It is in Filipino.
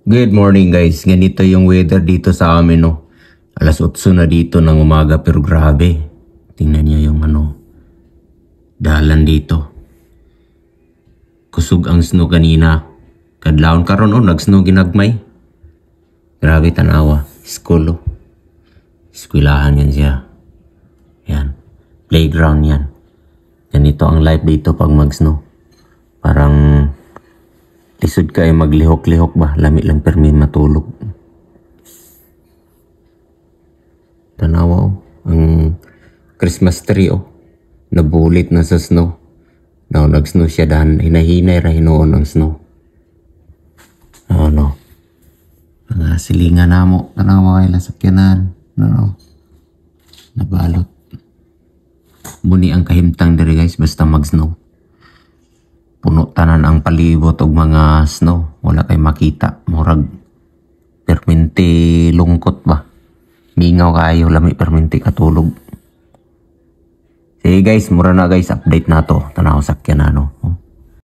Good morning guys, ganito yung weather dito sa amin no. Alas 8 na dito ng umaga pero grabe. Tingnan niyo yung dalan dito. Kusog ang snow kanina. Kadlawon karon nag-snow ginagmay. Grabe tanawa. School Eskwelahan yan siya. Yan. Playground yan. Ganito ang life dito pag mag-snow. Parang lisod ka ay maglihok-lihok ba? Lami lang permi matulog. Tanawa ang Christmas tree nabulit na sa snow. Now nag-snow siya dahan. Hinahinay ra hinoon ang snow. Mga silingan na mo. Tanawa kay lasakyanan. Nabalot. Muni ang kahimtang diri guys basta mag-snow. Puno tanan ang palibot og mga snow. Wala kay makita. Murag perminti lungkot ba? Mingaw kayo lami perminti katulog. Sige guys, mura na guys, update na to. Tanaw sakyan na